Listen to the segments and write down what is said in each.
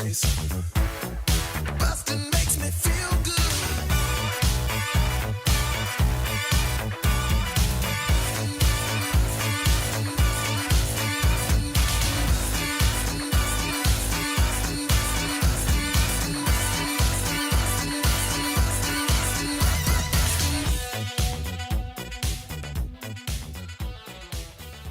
place. Busting makes me feel good.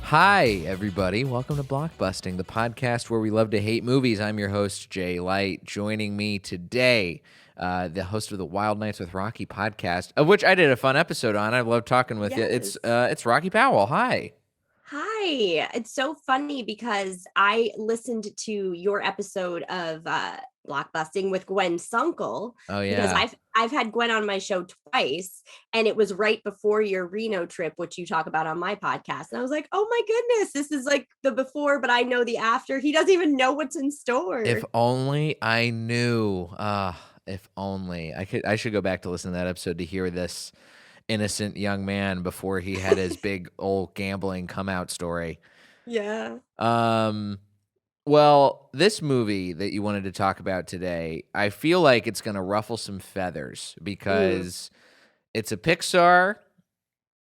Hi, everybody. Welcome to Blockbusting, the podcast where we love to hate movies. I'm your host, Jay Light. Joining me today, the host of the Wild Nights with Rocky podcast, of which I did a fun episode on. I love talking with you. It's Rocky Powell. Hi. Hi. It's so funny because I listened to your episode of Blockbusting with Gwen Sunkel. Oh, yeah. Because I've had Gwen on my show twice, and it was right before your Reno trip, which you talk about on my podcast. And I was like, oh my goodness, this is like the before, but I know the after. He doesn't even know what's in store. If only I knew. If only. I should go back to listen to that episode to hear this innocent young man before he had his big old gambling come out story. Yeah. Well, this movie that you wanted to talk about today, I feel like it's going to ruffle some feathers because it's a Pixar.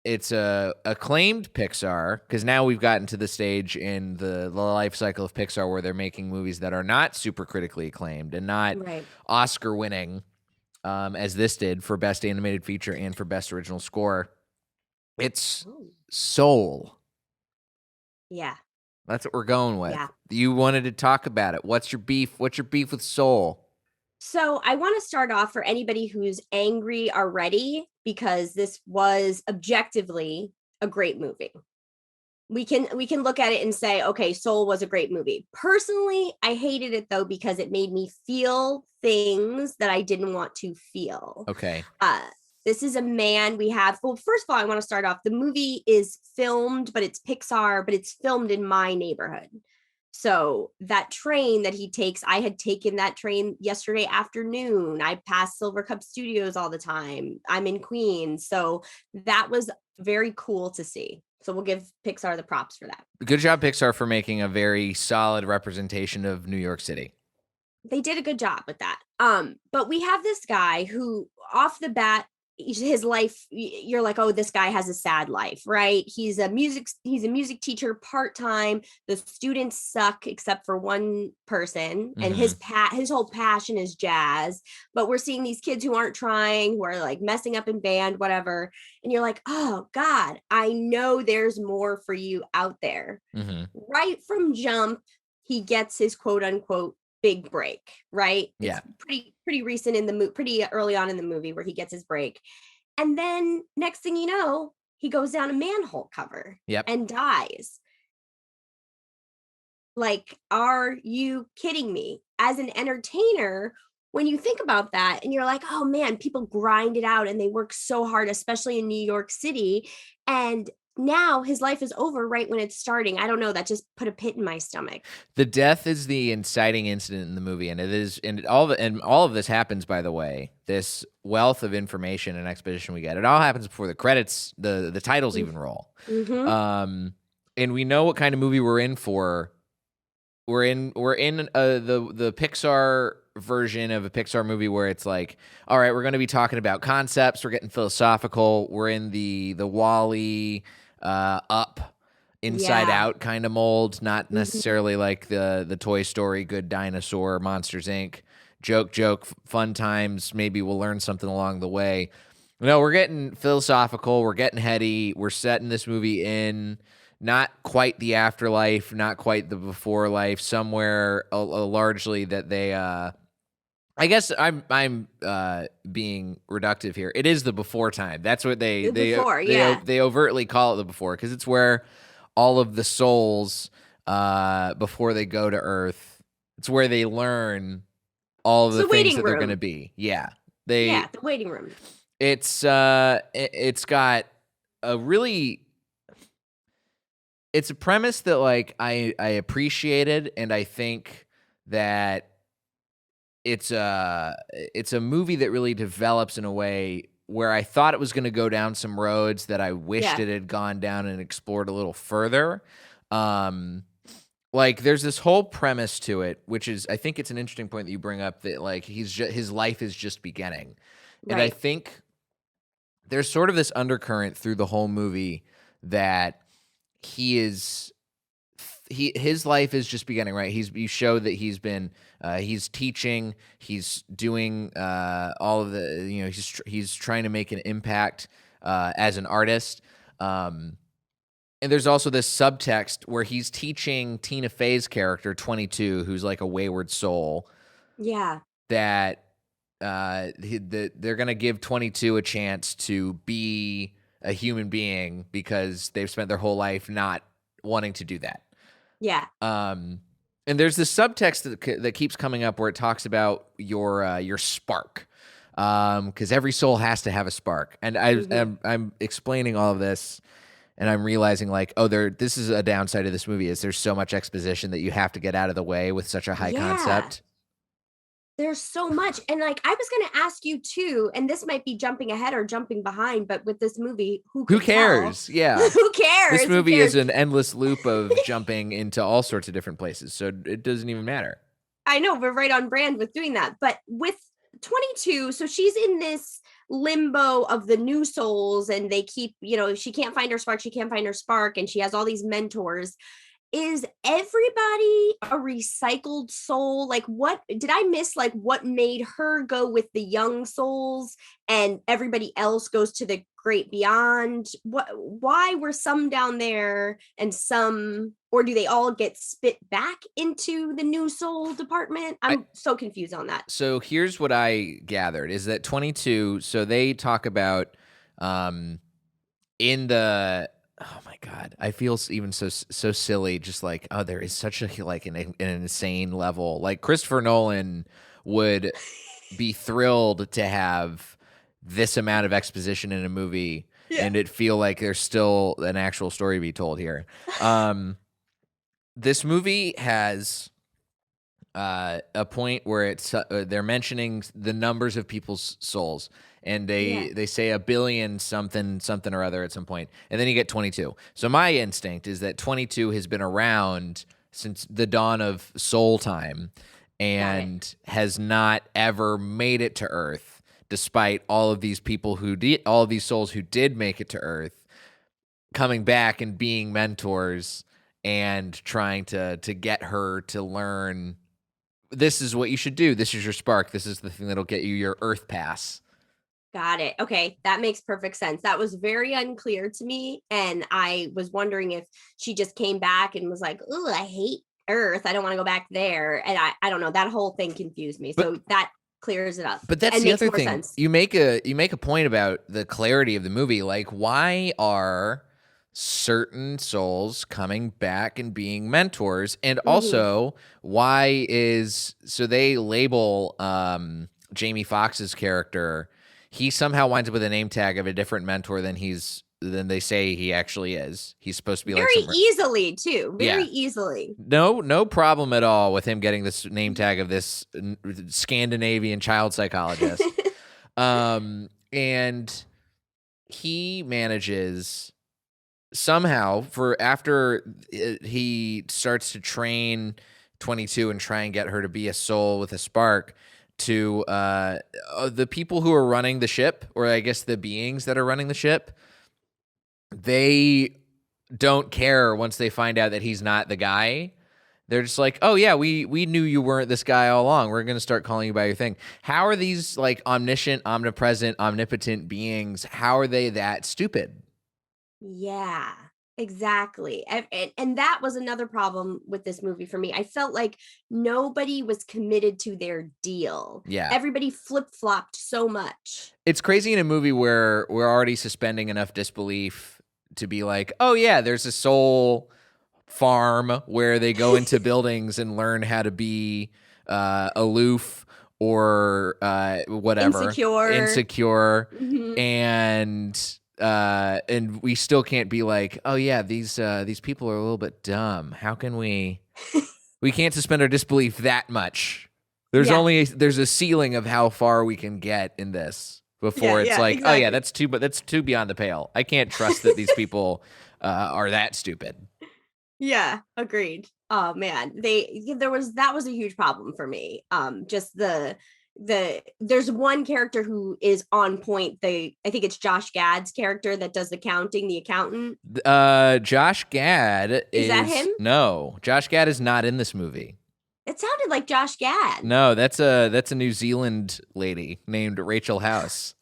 It's a acclaimed Pixar, because now we've gotten to the stage in the life cycle of Pixar where they're making movies that are not super critically acclaimed and not Oscar winning, as this did for Best Animated Feature and for Best Original Score. It's Soul. Yeah. That's what we're going with. Yeah. You wanted to talk about it. What's your beef? What's your beef with Soul? So I want to start off for anybody who's angry already, because this was objectively a great movie. We can look at it and say, okay, Soul was a great movie. Personally, I hated it though because it made me feel things that I didn't want to feel. Okay. This is a man well, first of all, I want to start off. The movie is filmed, but it's Pixar, but it's filmed in my neighborhood. So that train that he takes, I had taken that train yesterday afternoon. I pass Silver Cup Studios all the time. I'm in Queens. So that was very cool to see. So we'll give Pixar the props for that. Good job, Pixar, for making a very solid representation of New York City. They did a good job with that. But we have this guy who, off the bat, his life, you're like, oh, this guy has a sad life, right? He's a music teacher part-time. The students suck except for one person, and his whole passion is jazz. But we're seeing these kids who aren't trying, who are like messing up in band, whatever. And you're like, oh God, I know there's more for you out there. Right from jump, he gets his quote unquote big break, right? Yeah. It's pretty recent in the movie, pretty early on in the movie where he gets his break. And then next thing you know, he goes down a manhole cover and dies. Like, are you kidding me? As an entertainer, when you think about that and you're like, oh man, people grind it out and they work so hard, especially in New York City. And now his life is over right when it's starting. I don't know. That just put a pit in my stomach. The death is the inciting incident in the movie, and it is, and all of this happens, by the way. This wealth of information and exposition we get, it all happens before the credits, the titles even roll. And we know what kind of movie we're in for. We're in the Pixar version of a Pixar movie where it's like, all right, we're going to be talking about concepts. We're getting philosophical. We're in the WALL-E Up, Inside Out kind of mold, not necessarily like the Toy Story, Good Dinosaur, Monsters Inc. Joke, fun times. Maybe we'll learn something along the way. No, we're getting philosophical. We're getting heady. We're setting this movie in not quite the afterlife, not quite the before life, somewhere largely that they. I guess I'm being reductive here. It is the before time. That's what they overtly call it the before, because it's where all of the souls before they go to Earth. It's where they learn all of the things that they're going to be. Yeah, the waiting room. It's got a really. It's a premise that like I appreciated, and I think that it's a movie that really develops in a way where I thought it was going to go down some roads that I wished it had gone down and explored a little further. like there's this whole premise to it, which is I think it's an interesting point that you bring up that like his life is just beginning. And I Right. think there's sort of this undercurrent through the whole movie that his life is just beginning, right? You show that he's teaching, he's doing all of the, he's trying to make an impact as an artist. And there's also this subtext where he's teaching Tina Fey's character, 22, who's like a wayward soul, Yeah. that they're going to give 22 a chance to be a human being because they've spent their whole life not wanting to do that. Yeah. And there's this subtext that keeps coming up where it talks about your spark, because every soul has to have a spark. And I'm explaining all of this, and I'm realizing like, this is a downside of this movie is there's so much exposition that you have to get out of the way with such a high concept. There's so much. And like, I was going to ask you too, and this might be jumping ahead or jumping behind, but with this movie, who cares? Tell? Yeah. Who cares? This movie is an endless loop of jumping into all sorts of different places. So it doesn't even matter. I know we're right on brand with doing that. But with 22, so she's in this limbo of the new souls, and they keep, she can't find her spark, and she has all these mentors. Is everybody a recycled soul? Like, what did I miss? Like, what made her go with the young souls and everybody else goes to the great beyond? Why were some down there and some, or do they all get spit back into the new soul department? I'm so confused on that. So here's what I gathered is that 22, so they talk about in the, oh my God, I feel even so silly. Just like, there is such a like an insane level. Like Christopher Nolan would be thrilled to have this amount of exposition in a movie, and it feel like there's still an actual story to be told here. This movie has a point where it's they're mentioning the numbers of people's souls. And they say 1 billion something or other at some point. And then you get 22. So my instinct is that 22 has been around since the dawn of soul time and has not ever made it to Earth, despite all of these people all of these souls who did make it to Earth, coming back and being mentors and trying to get her to learn, this is what you should do. This is your spark. This is the thing that'll get you your Earth pass. Got it. Okay. That makes perfect sense. That was very unclear to me. And I was wondering if she just came back and was like, oh, I hate Earth. I don't want to go back there. And I don't know. That whole thing confused me. So that clears it up. But that's the other thing. Sense. You make a point about the clarity of the movie. Like, why are certain souls coming back and being mentors? And also, why so they label Jamie Foxx's character, he somehow winds up with a name tag of a different mentor than they say he actually is. He's supposed to be very easily too. Very easily. No problem at all with him getting this name tag of this Scandinavian child psychologist. And he manages somehow after he starts to train 22 and try and get her to be a soul with a spark, to the people who are running the ship, or I guess the beings that are running the ship, they don't care once they find out that he's not the guy. They're just like, oh yeah, we knew you weren't this guy all along. We're going to start calling you by your thing. How are these like omniscient, omnipresent, omnipotent beings, how are they that stupid? Yeah. Exactly. And that was another problem with this movie for me. I felt like nobody was committed to their deal. Yeah. Everybody flip-flopped so much. It's crazy in a movie where we're already suspending enough disbelief to be like, oh yeah, there's a soul farm where they go into buildings and learn how to be aloof or whatever. Insecure. And we still can't be like, oh yeah, these people are a little bit dumb. How can we can't suspend our disbelief that much. There's a ceiling of how far we can get in this before it's like, exactly. Oh yeah, that's too beyond the pale. I can't trust that these people are that stupid. Yeah, agreed. Oh man, that was a huge problem for me. Just there's one character who is on point. I think it's Josh Gad's character that does the counting, the accountant. Josh Gad Is that him? No, Josh Gad is not in this movie. It sounded like Josh Gad. No, that's a New Zealand lady named Rachel House.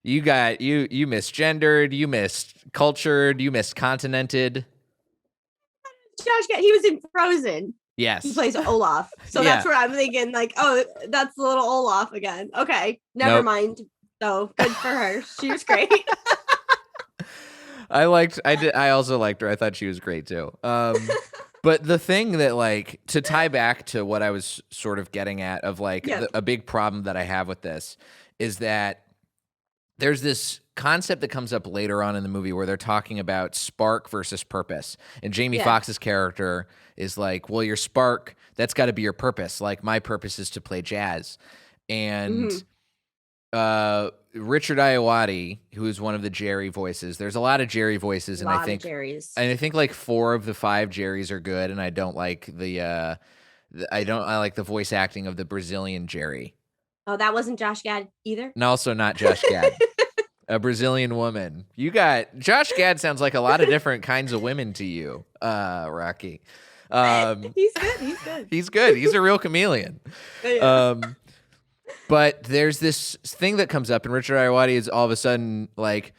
You misgendered, you miscultured, you miscontinented. Josh Gad, he was in Frozen. Yes. He plays Olaf. So Yeah. that's where I'm thinking, like, oh, that's the little Olaf again. Okay, never Nope. mind. So good for her. She was great. I also liked her. I thought she was great too. But the thing that, like, to tie back to what I was sort of getting at of like a big problem that I have with this is that there's this concept that comes up later on in the movie where they're talking about spark versus purpose. And Jamie Foxx's character is like, well, your spark, that's got to be your purpose. Like, my purpose is to play jazz. And Richard Ayoade, who is one of the Jerry voices, there's a lot of Jerry voices. And I think like 4 of the 5 Jerrys are good. And I don't like I like the voice acting of the Brazilian Jerry. Oh, that wasn't Josh Gad either? And also not Josh Gad. A Brazilian woman. You got Josh Gad sounds like a lot of different kinds of women to you, Rocky. He's good. He's good. He's a real chameleon. But there's this thing that comes up, and Richard Ayoade is all of a sudden like,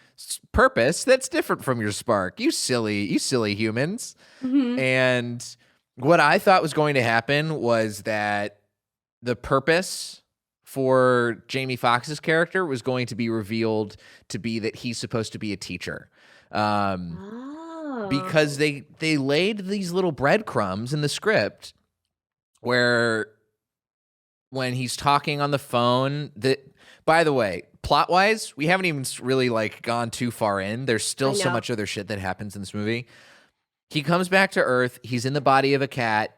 purpose? That's different from your spark. You silly humans. Mm-hmm. And what I thought was going to happen was that the purpose for Jamie Foxx's character was going to be revealed to be that he's supposed to be a teacher. Because they laid these little breadcrumbs in the script where when he's talking on the phone, by the way, plot-wise, we haven't even really like gone too far in. There's still so much other shit that happens in this movie. He comes back to Earth. He's in the body of a cat.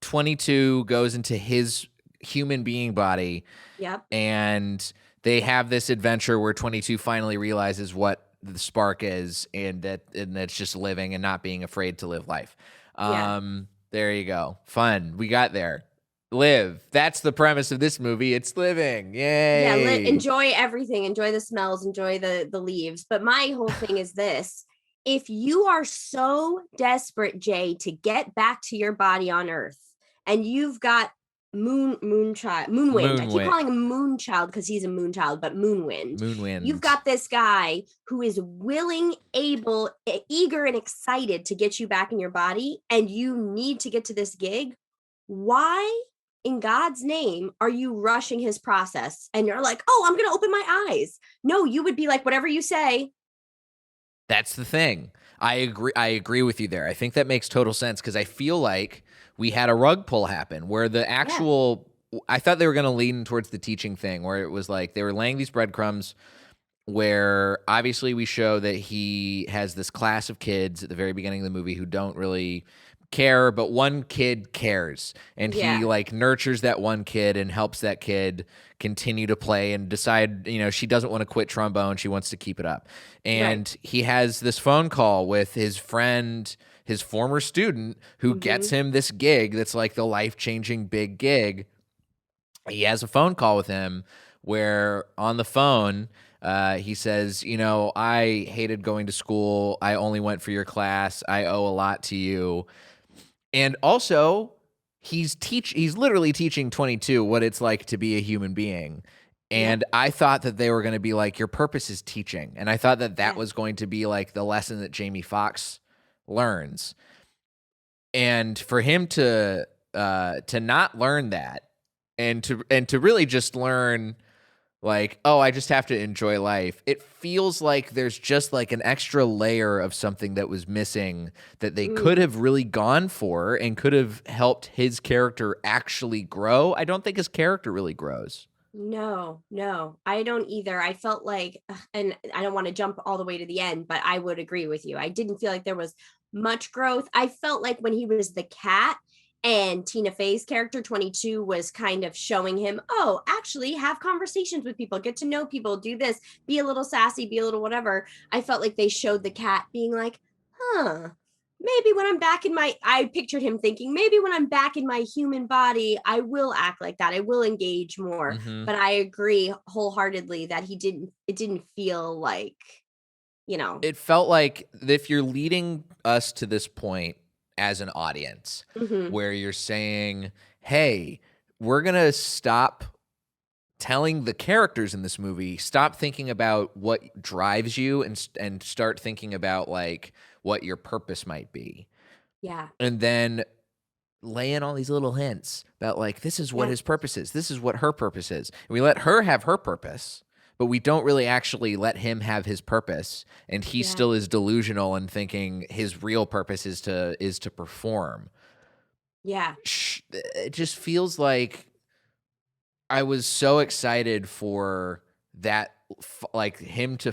22 goes into his human being body. Yep. And they have this adventure where 22 finally realizes what the spark is, and that's just living and not being afraid to live life. There you go. Fun. We got there. Live. That's the premise of this movie. It's living. Yay. Yeah, enjoy everything. Enjoy the smells. Enjoy the leaves. But my whole thing is this. If you are so desperate, Jay, to get back to your body on Earth, and you've got Moonwind. I keep calling him Moonchild because he's a Moonchild, but Moonwind. You've got this guy who is willing, able, eager, and excited to get you back in your body, and you need to get to this gig. Why, in God's name, are you rushing his process? And you're like, oh, I'm going to open my eyes. No, you would be like, whatever you say. That's the thing. I agree with you there. I think that makes total sense because I feel like we had a rug pull happen where the actual I thought they were going to lean towards the teaching thing where it was like they were laying these breadcrumbs where obviously we show that he has this class of kids at the very beginning of the movie who don't really care, but one kid cares, and he like nurtures that one kid and helps that kid continue to play and decide, she doesn't want to quit trombone. She wants to keep it up. And he has this phone call with his friend, his former student, who gets him this gig that's like the life-changing big gig. He has a phone call with him where on the phone, he says, I hated going to school. I only went for your class. I owe a lot to you. And also, he's literally teaching 22 what it's like to be a human being. And I thought that they were going to be like, your purpose is teaching. And I thought that was going to be like the lesson that Jamie Foxx learns. And for him to not learn that and to really just learn like, oh, I just have to enjoy life. It feels like there's just like an extra layer of something that was missing that they could have really gone for and could have helped his character actually grow. I don't think his character really grows. No, I don't either. I felt like, and I don't want to jump all the way to the end, but I would agree with you. I didn't feel like there was much growth. I felt like when he was the cat, and Tina Fey's character, 22, was kind of showing him, oh, actually have conversations with people, get to know people, do this, be a little sassy, be a little whatever. I felt like they showed the cat being like, maybe when I'm back in my, I pictured him thinking, maybe when I'm back in my human body, I will act like that. I will engage more. Mm-hmm. But I agree wholeheartedly that it didn't feel like, you know, It felt like if you're leading us to this point as an audience mhm, where you're saying, hey, we're going to stop telling the characters in this movie, stop thinking about what drives you and start thinking about like what your purpose might be. yeah, And then lay in all these little hints about like this is what yeah, his purpose is. This is what her purpose is. And we let her have her purpose, but we don't really actually let him have his purpose. And he yeah, still is delusional and thinking his real purpose is to perform. yeah, It just feels like I was so excited for that, like him to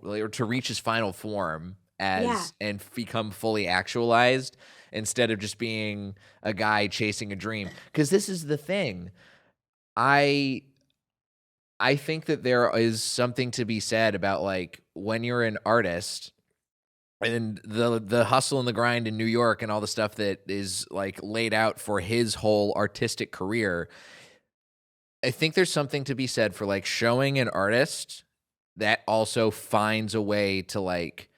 or to reach his final form yeah, and become fully actualized instead of just being a guy chasing a dream. Because this is the thing, I I think that there is something to be said about like when you're an artist and the hustle and the grind in New York and all the stuff that is like laid out for his whole artistic career. I think there's something to be said for like showing an artist that also finds a way to like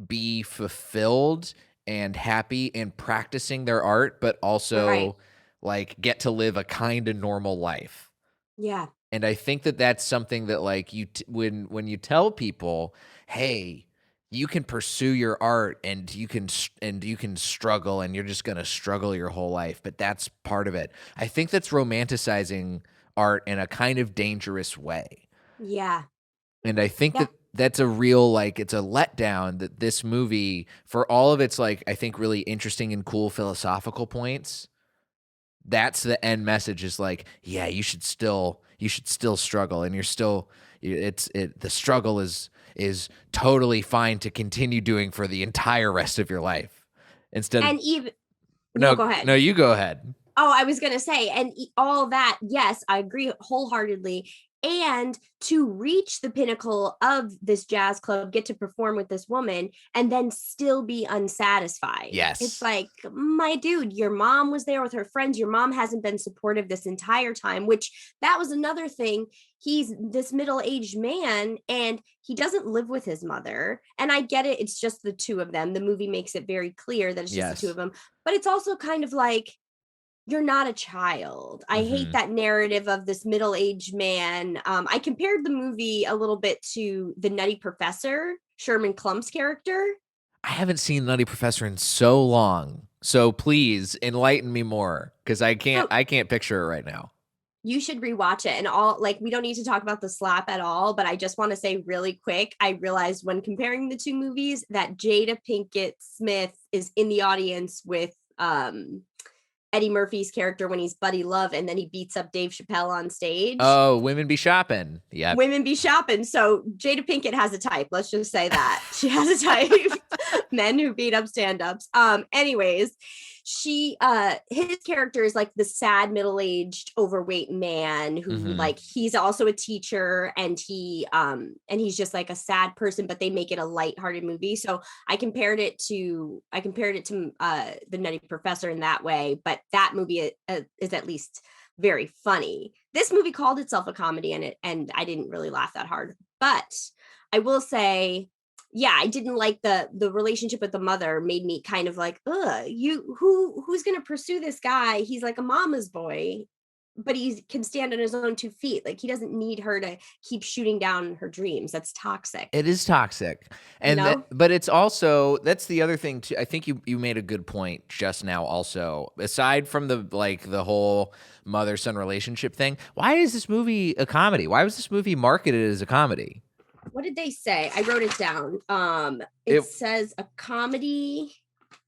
be fulfilled and happy in practicing their art, but right, also like get to live a kind of normal life. yeah, And I think that that's something that like when you tell people, "Hey, you can pursue your art and you can struggle and you're just going to struggle your whole life, but that's part of it." I think that's romanticizing art in a kind of dangerous way. yeah, And I think yeah, that that's a real like it's a letdown that this movie for all of its like I think really interesting and cool philosophical points, that's the end message is like, yeah, you should still struggle and you're still the struggle is totally fine to continue doing for the entire rest of your life. Instead of and even no, go no, ahead. you go ahead. Oh, I was going to say, and all that, yes, I agree wholeheartedly. And to reach the pinnacle of this jazz club, get to perform with this woman, and then still be unsatisfied. It's Yes. like, my dude, your mom was there with her friends. Your mom hasn't been supportive this entire time, which that was another thing. He's this middle aged man and he doesn't live with his mother. And I get it. It's just the two of them. The movie makes it very clear that it's just the two Yes. of them. But it's also kind of like, you're not a child. I hate Mhm. that narrative of this middle-aged man. I compared the movie a little bit to the Nutty Professor, Sherman Klump's character. I haven't seen Nutty Professor in so long. So please enlighten me more because So I can't picture it right now. you should rewatch it. And all like we don't need to talk about the slap at all, but I just want to say really quick, I realized when comparing the two movies that Jada Pinkett Smith is in the audience with Eddie Murphy's character when he's Buddy Love and then he beats up Dave Chappelle on stage. Oh, women be shopping. Yep. Women be shopping. So Jada Pinkett has a type. Let's just say that. She has a type. Men who beat up stand-ups. Anyways, his character is like the sad middle-aged overweight man who Mhm. like he's also a teacher and he's just like a sad person, but they make it a light-hearted movie. So I compared it to the Nutty Professor in that way, but that movie is at least very funny. This movie called itself a comedy and I didn't really laugh that hard. But I will say, yeah, I didn't like the relationship with the mother made me kind of like, who's gonna pursue this guy? He's like a mama's boy, but he can stand on his own 2 feet. Like he doesn't need her to keep shooting down her dreams. That's toxic, It is toxic. you And that know? but it's also that's the other thing too. I think you made a good point just now also. Aside from the like the whole mother-son relationship thing, why is this movie a comedy? Why was this movie marketed as a comedy? What did they say? I wrote it down. It It says a comedy.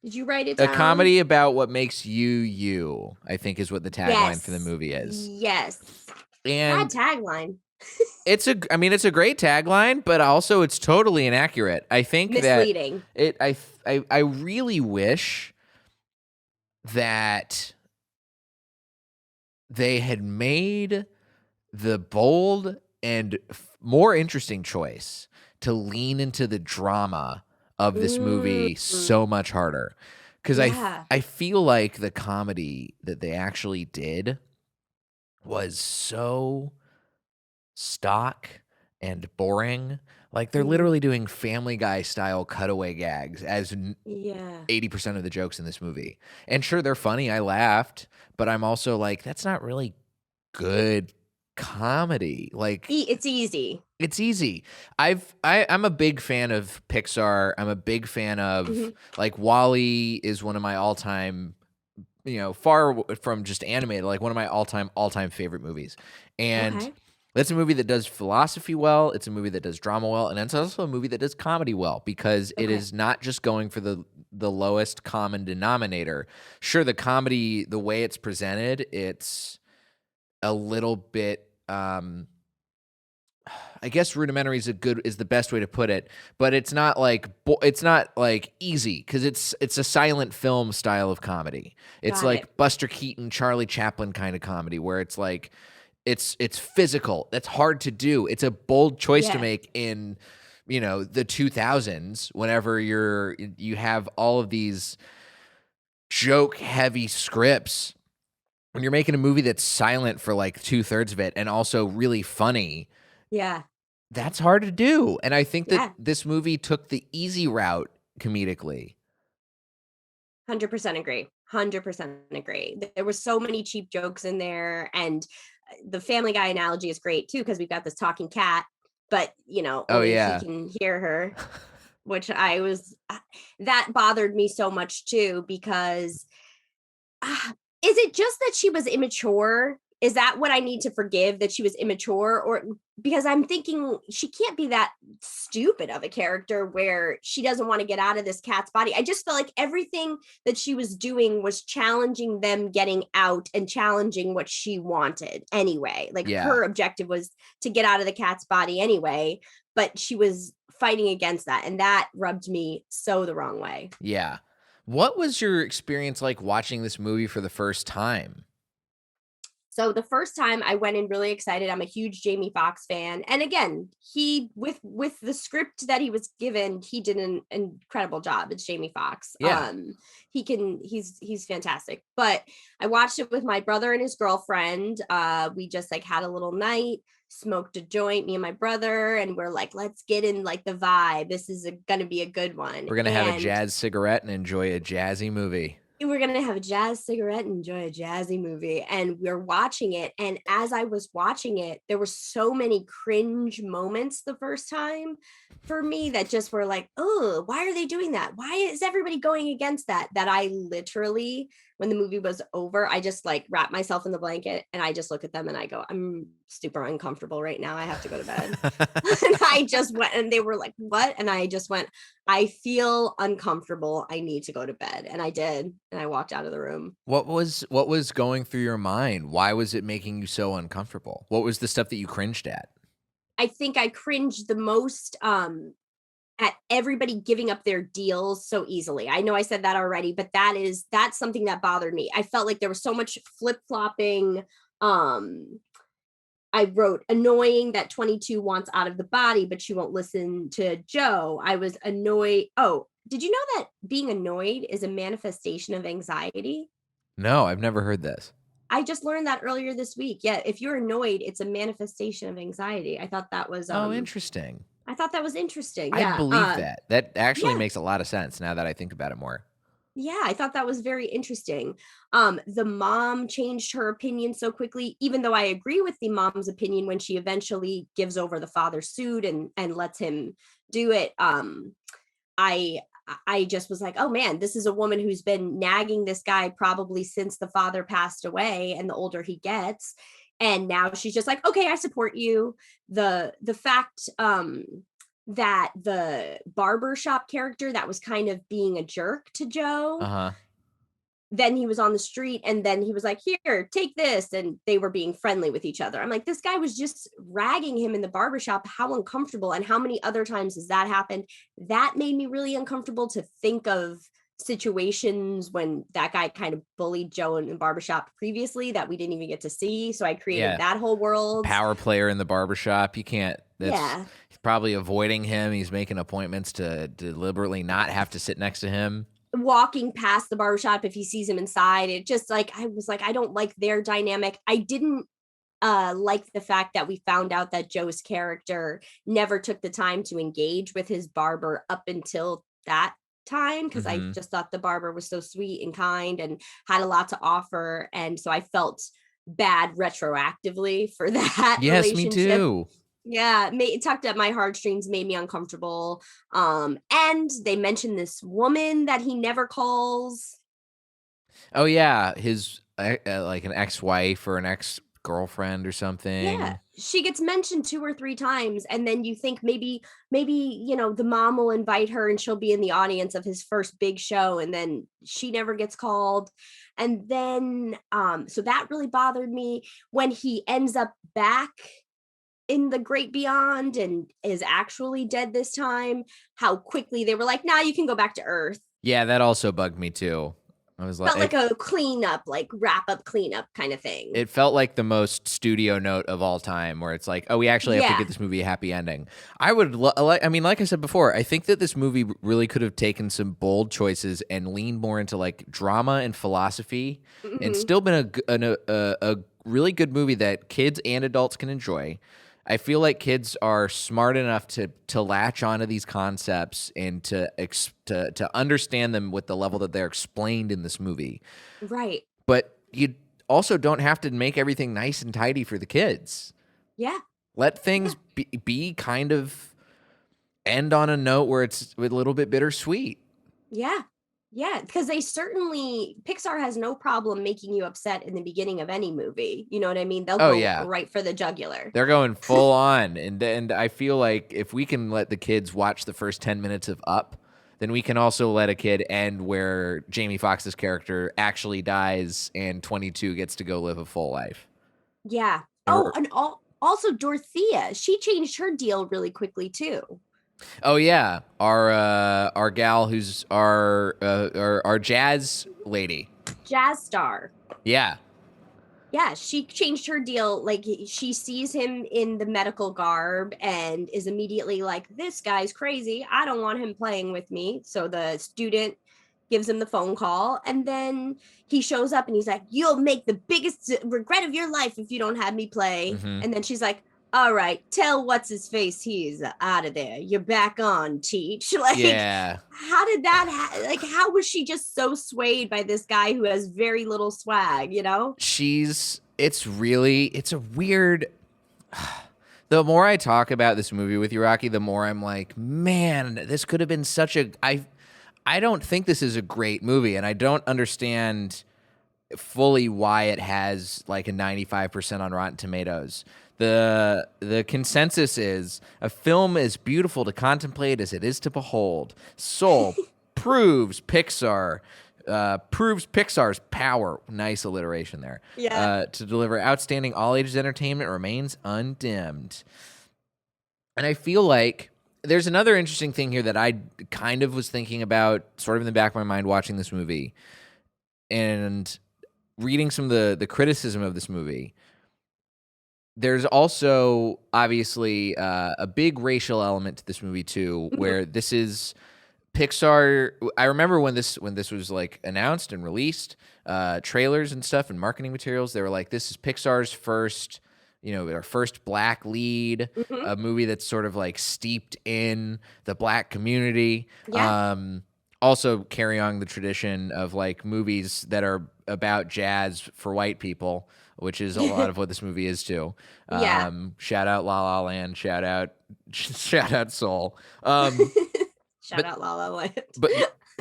Did you write it a down? comedy about what makes you you, I think is what the tagline for the Yes. movie is. Yes. Bad And tagline. I mean it's a great tagline, but also it's totally inaccurate. I think that Misleading. I really wish that they had made the bold and more interesting choice to lean into the drama of this movie so much harder. Because Yeah. I feel like the comedy that they actually did was so stock and boring. Like they're Mhm. literally doing Family Guy style cutaway gags as Yeah. 80% of the jokes in this movie. And sure, they're funny. I laughed, but I'm also like, that's not really good comedy. Like It's easy. it's easy. I'm a big fan of Pixar. I'm a big fan of Mhm. like Wall-E is one of my all-time, far from just animated, like one of my all-time favorite movies. And Okay. that's a movie that does philosophy well, it's a movie that does drama well, and it's also a movie that does comedy well because it Okay. is not just going for the lowest common denominator. Sure, the comedy, the way it's presented, it's a little bit I guess rudimentary is the best way to put it, but it's not like easy because it's a silent film style of comedy. It's Got it. like Buster Keaton, Charlie Chaplin kind of comedy where it's like it's physical. That's hard to do. It's a bold choice to Yeah. make in the 2000s whenever you have all of these joke heavy scripts. When you're making a movie that's silent for like 2/3 of it and also really funny, Yeah. that's hard to do, and I think that Yeah. this movie took the easy route comedically. 100% agree. 100% agree. There were so many cheap jokes in there, and the Family Guy analogy is great too because we've got this talking cat, but Oh, only he yeah. can hear her, which that bothered me so much too because is it just that she was immature? Is that what I need to forgive, that she was immature? Or because I'm thinking she can't be that stupid of a character where she doesn't want to get out of this cat's body. I just felt like everything that she was doing was challenging them getting out and challenging what she wanted anyway. Like Yeah. her objective was to get out of the cat's body anyway, but she was fighting against that. And that rubbed me so the wrong way. Yeah. What was your experience like watching this movie for the first time? So the first time I went in really excited. I'm a huge Jamie Foxx fan. And again, he with the script that he was given, he did an incredible job. It's Jamie Foxx. Yeah. He's fantastic. But I watched it with my brother and his girlfriend. We just like had a little night, smoked a joint, me and my brother, and we're like, let's get in like the vibe. This is gonna be a good one. We're gonna have a And jazz cigarette and enjoy a jazzy movie. we're going to have a jazz cigarette and enjoy a jazzy movie. And we're watching it. And as I was watching it, there were so many cringe moments the first time for me that just were like, oh, why are they doing that? Why is everybody going against that? That I literally, when the movie was over, I just like wrap myself in the blanket and I just look at them and I go, I'm super uncomfortable right now. I have to go to bed. And I just went and they were like, what? And I just went, I feel uncomfortable. I need to go to bed. And I did. And I walked out of the room. What was going through your mind? Why was it making you so uncomfortable? What was the stuff that you cringed at? I think I cringed the most at everybody giving up their deals so easily. I know I said that already, but that's something that bothered me. I felt like there was so much flip-flopping. I wrote annoying that 22 wants out of the body, but she won't listen to Joe. I was annoyed. Oh, did you know that being annoyed is a manifestation of anxiety? No, I've never heard this. I just learned that earlier this week. Yeah, if you're annoyed, it's a manifestation of anxiety. I thought that was Oh, interesting. I thought that was interesting. I Yeah. believe that. That actually Yeah. makes a lot of sense now that I think about it more. Yeah, I thought that was very interesting. The mom changed her opinion so quickly, even though I agree with the mom's opinion when she eventually gives over the father's suit and lets him do it. I I just was like, oh man, this is a woman who's been nagging this guy probably since the father passed away, and the older he gets. And now she's just like, okay, I support you. The fact that the barbershop character that was kind of being a jerk to Joe, Uh-huh. then he was on the street and then he was like, here, take this. And they were being friendly with each other. I'm like, this guy was just ragging him in the barbershop. How uncomfortable. And how many other times has that happened? That made me really uncomfortable to think of situations when that guy kind of bullied Joe in the barbershop previously that we didn't even get to see. So I created Yeah. that whole world. Power player in the barbershop. You can't Yeah. He's probably avoiding him. He's making appointments to deliberately not have to sit next to him. Walking past the barbershop if he sees him inside. It just like, I was like, I don't like their dynamic. I didn't like the fact that we found out that Joe's character never took the time to engage with his barber up until that time, because I just thought the barber was so sweet and kind and had a lot to offer, and so I felt bad retroactively for that Yes, me relationship. too. Yeah, it tugged at my heartstrings, made me uncomfortable. And they mentioned this woman that he never calls. Oh yeah, his like an ex-wife or an ex-girlfriend or something. Yeah, she gets mentioned 2 or 3 times, and then you think maybe the mom will invite her and she'll be in the audience of his first big show, and then she never gets called. And then so that really bothered me when he ends up back in the great beyond and is actually dead this time, how quickly they were like, nah, you can go back to Earth. Yeah, that also bugged me too. I was Felt like, like a cleanup, like wrap up cleanup kind of thing. it felt like the most studio note of all time, where it's like, oh, we actually have to get this movie a happy ending. I would, I mean, like I said before, I think that this movie really could have taken some bold choices and leaned more into like drama and philosophy, and still been a really good movie that kids and adults can enjoy. I feel like kids are smart enough to latch onto these concepts and to understand them with the level that they're explained in this movie. Right. But you also don't have to make everything nice and tidy for the kids. Yeah. Let things be kind of end on a note where it's a little bit bittersweet. Yeah. Yeah, because Pixar has no problem making you upset in the beginning of any movie. You know what I mean? They'll go right for the jugular. They're going full on. And I feel like if we can let the kids watch the first 10 minutes of Up, then we can also let a kid end where Jamie Foxx's character actually dies and 22 gets to go live a full life. Yeah. Oh, and also Dorothea, she changed her deal really quickly too. Oh yeah, our gal who's our jazz lady, jazz star. Yeah, she changed her deal. Like, she sees him in the medical garb and is immediately like, this guy's crazy, I don't want him playing with me. So the student gives him the phone call, and then he shows up and he's like, you'll make the biggest regret of your life if you don't have me play. And then she's like, all right, tell what's his face he's out of there. You're back on, Teach. Like, yeah. How did that how was she just so swayed by this guy who has very little swag, you know? It's a weird. The more I talk about this movie with you, Rocky, the more I'm like, man, this could have been such a. I don't think this is a great movie, and I don't understand fully why it has like a 95% on Rotten Tomatoes. The consensus is a film as beautiful to contemplate as it is to behold. Soul proves Pixar's power. Nice alliteration there. Yeah. To deliver outstanding all ages entertainment remains undimmed. And I feel like there's another interesting thing here that I kind of was thinking about, sort of in the back of my mind, watching this movie and reading some of the criticism of this movie. There's also obviously a big racial element to this movie too, where this is Pixar. I remember when this was like announced and released, trailers and stuff and marketing materials. They were like, "This is Pixar's first, our first black lead, a movie that's sort of like steeped in the black community." Yeah. Also carry on the tradition of like movies that are about jazz for white people, which is a lot of what this movie is too. Yeah. Shout out La La Land. Shout out Soul. Shout out La La Land.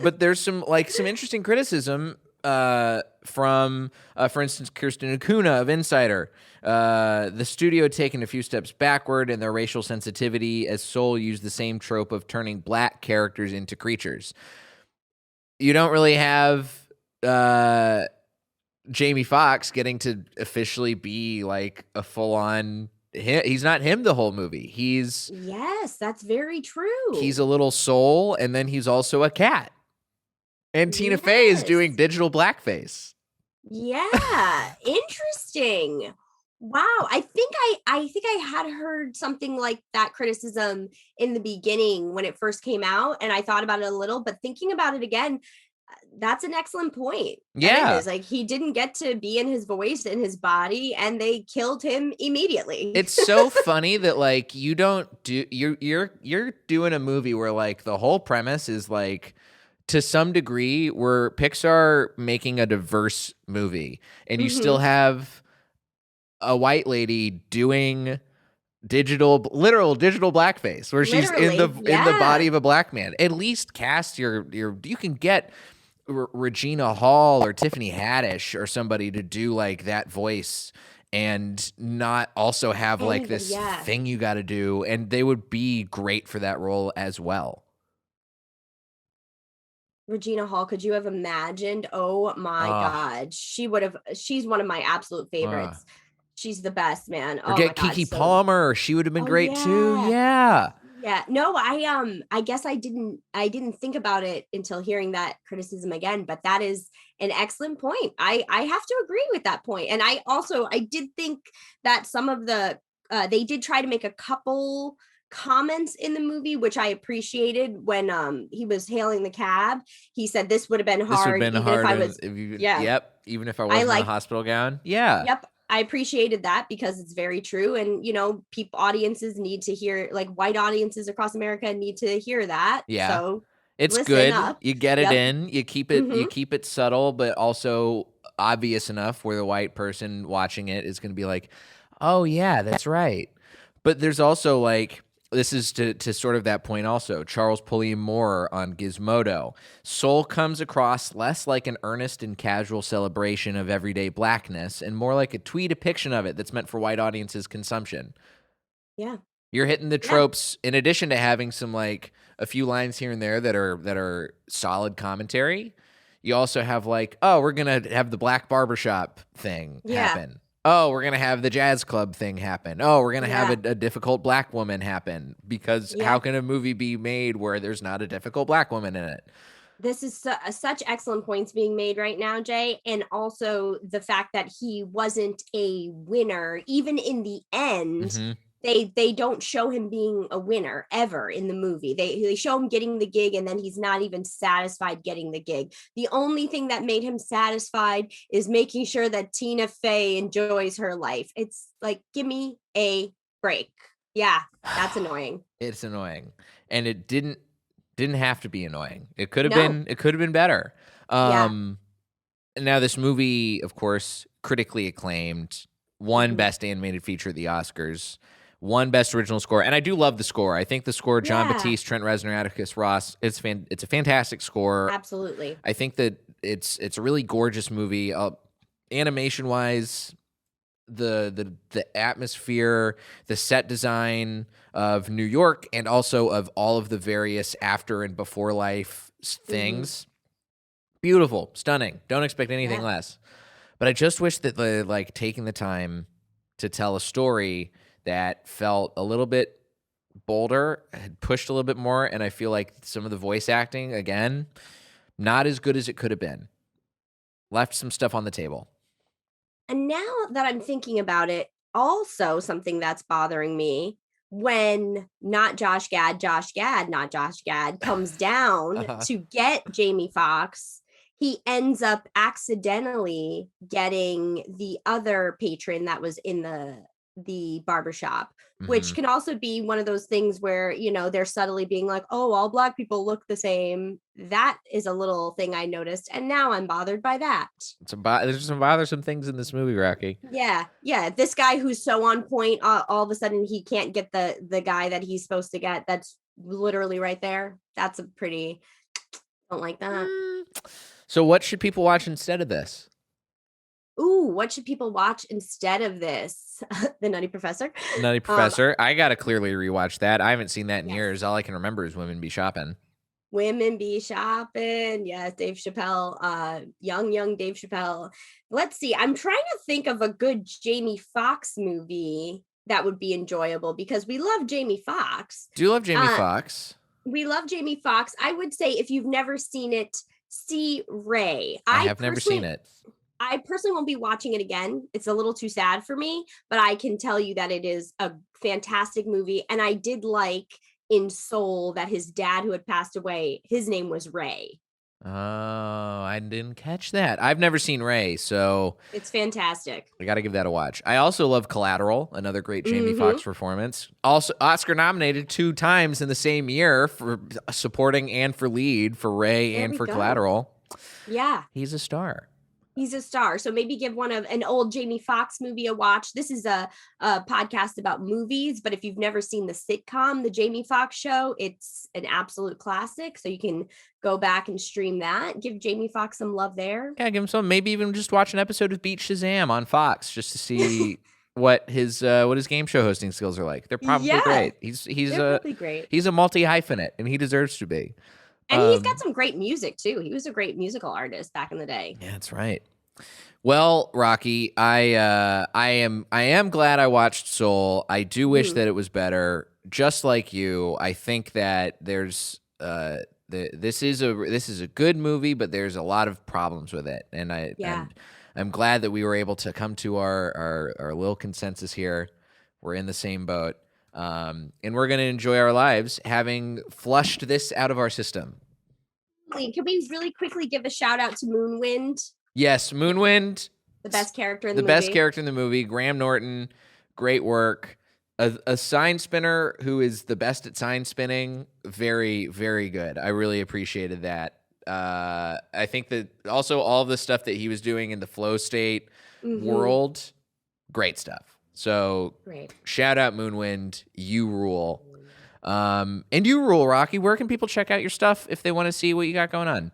but there's some interesting criticism from, for instance, Kirsten Acuna of Insider. The studio had taken a few steps backward in their racial sensitivity as Soul used the same trope of turning black characters into creatures. You don't really have Jamie Foxx getting to officially be like a full-on. He's not him the whole movie. Yes, that's very true. He's a little soul, and then he's also a cat. And Tina Fey is doing digital blackface. Yeah, interesting. Wow, I think I had heard something like that criticism in the beginning when it first came out, and I thought about it a little, but thinking about it again, that's an excellent point. That Yeah. is like he didn't get to be in his voice in his body, and they killed him immediately. It's so funny that like you don't do you're doing a movie where like the whole premise is like to some degree we're Pixar making a diverse movie and you still Hmm. have a white lady doing literal digital blackface where she's Literally, in the body yeah. of a black man. At least cast your you can get Regina Hall or Tiffany Haddish or somebody to do like that voice and not also have like Anybody, this yeah. thing you got to do, and they would be great for that role as well. Regina Hall, could you have imagined? Oh my Ah, God. She's one of my absolute favorites. She's the best, man. or Oh my get God. Kiki So, Palmer. She would have been oh great too. yeah. Yeah. Yeah. No, I guess I didn't think about it until hearing that criticism again, but that is an excellent point. I have to agree with that point. And I did think that some of the they did try to make a couple comments in the movie which I appreciated when he was hailing the cab. He said this would have been This would have hard been even if hard I was if you. yeah. Yep. Even if I I wasn't in a like hospital gown. Yeah. Yep, I appreciated that because it's very true. And people audiences need to hear, like white audiences across America need to hear that. Yeah. So It's listen good. up. You get it Yep. in. You Hmm. keep it subtle, but also obvious enough where the white person watching it is going to be like, "Oh yeah, that's right." But there's also like this is to sort of that point also. Charles Pulliam Moore on Gizmodo. Soul comes across less like an earnest and casual celebration of everyday blackness and more like a twee depiction of it that's meant for white audiences consumption. Yeah. You're hitting the Yeah. tropes in addition to having some like a few lines here and there that are solid commentary. You also have like, oh, we're gonna have the black barbershop thing Yeah. happen. Oh, we're gonna have the jazz club thing happen. Oh, we're gonna have Yeah. a difficult black woman happen because how Yeah. can a movie be made where there's not a difficult black woman in it? This is such excellent points being made right now, Jay. And also the fact that he wasn't a winner, even in the end. Hmm. They don't show him being a winner ever in the movie. They show him getting the gig and then he's not even satisfied getting the gig. The only thing that made him satisfied is making sure that Tina Fey enjoys her life. It's like, give me a break. Yeah, that's annoying. It's annoying, and it didn't have to be annoying. No. It could have been better. Yeah. Um, Now, this movie, of course, critically acclaimed, won Mhm. Best Animated Feature at the Oscars, won Best Original Score, and I do love the score. I think the score, John Yeah, Batiste, Trent Reznor, Atticus Ross, it's a fantastic score. absolutely. I think that it's a really gorgeous movie. Animation wise, the atmosphere, the set design of New York, and also of all of the various after and before life Mhm. things. Beautiful, stunning. Don't expect anything Yeah. less. But I just wish that the like taking the time to tell a story that felt a little bit bolder, had pushed a little bit more, and I feel like some of the voice acting, again, not as good as it could have been. Left some stuff on the table. And now that I'm thinking about it, also something that's bothering me when not Josh Gad, not Josh Gad comes down Uh-huh. to get Jamie Foxx, he ends up accidentally getting the other patron that was in the barbershop, which Mhm. can also be one of those things where, they're subtly being like, oh, all black people look the same. That is a little thing I noticed. And now I'm bothered by that. There's some bothersome things in this movie, Rocky. Yeah, yeah. This guy who's so on point, all of a sudden he can't get the guy that he's supposed to get. That's literally right there. That's a pretty don't like that. Mm. So what should people watch instead of this? Ooh, what should people watch instead of this? The Nutty Professor. Nutty Um, Professor. I gotta clearly rewatch that. I haven't seen that in yes. years. All I can remember is Women Be Shopping. Women be shopping. Yes, Dave Chappelle, young Dave Chappelle. Let's see. I'm trying to think of a good Jamie Foxx movie that would be enjoyable because we love Jamie Foxx. Do love Jamie Uh, Foxx. we love Jamie Foxx. I would say if you've never seen it, see Ray. I I have never seen personally it. I personally won't be watching it again. It's a little too sad for me, but I can tell you that it is a fantastic movie. And I did like in Soul that his dad, who had passed away, his name was Ray. Oh, I didn't catch that. I've never seen Ray, so It's fantastic. I got to give that a watch. I also love Collateral, another great Jamie Mhm. Foxx performance. Also Oscar nominated 2 times in the same year for supporting and for lead for Ray There and we for go. Collateral. Yeah. He's a star. He's a star. So maybe give one of an old Jamie Foxx movie a watch. This is a podcast about movies, but if you've never seen the sitcom, The Jamie Foxx Show, it's an absolute classic. So you can go back and stream that. Give Jamie Foxx some love there. Yeah, give him some. Maybe even just watch an episode of Beat Shazam on Fox just to see what his game show hosting skills are like. They're probably Yeah. great. He's They're probably great. he's a multi-hyphenate, and he deserves to be. And he's got some great music too. He was a great musical artist back in the day. Yeah, that's right. Well, Rocky, I am glad I watched Soul. I do wish that it was better. Just like you, I think that there's this is a good movie, but there's a lot of problems with it, and I'm glad that we were able to come to our little consensus here. We're in the same boat. And we're going to enjoy our lives having flushed this out of our system. Can we really quickly give a shout out to Moonwind, Yes, Moonwind, the best character in the movie? best character in the movie. Graham Norton, great work. A sign spinner who is the best at sign spinning. Very, very good. I really appreciated that. I think that also all of the stuff that he was doing in the flow state world, great stuff. So Great. Shout out Moonwind, you rule. And you rule, Rocky. Where can people check out your stuff if they want to see what you got going on?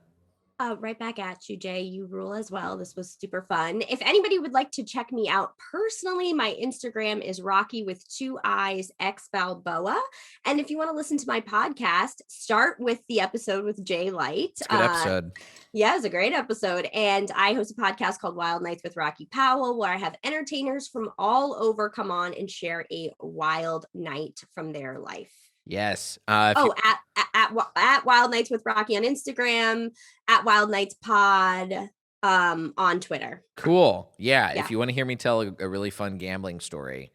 Right back at you, Jay. You rule as well. This was super fun. If anybody would like to check me out personally, my Instagram is Rocky with 2 eyes X Balboa. And if you want to listen to my podcast, start with the episode with Jay Light. It's a good episode. Yeah, it's a great episode. And I host a podcast called Wild Nights with Rocky Powell, where I have entertainers from all over come on and share a wild night from their life. Yes. At Wild Nights with Rocky on Instagram, at Wild Nights Pod on Twitter. Cool. Yeah. If you want to hear me tell a really fun gambling story,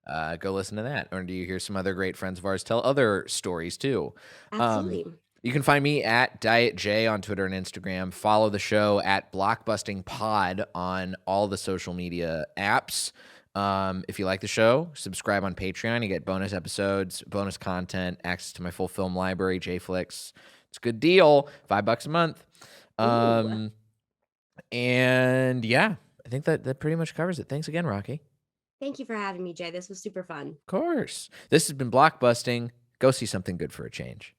go listen to that. Or do you hear some other great friends of ours tell other stories too? Absolutely. You can find me at Diet J on Twitter and Instagram. Follow the show at Blockbusting Pod on all the social media apps. If you like the show, subscribe on Patreon. You get bonus episodes, bonus content, access to my full film library, JFlix. It's a good deal, $5 a month. And yeah, I think that pretty much covers it. Thanks again, Rocky. Thank you for having me, Jay. This was super fun. Of course. This has been Blockbusting. Go see something good for a change.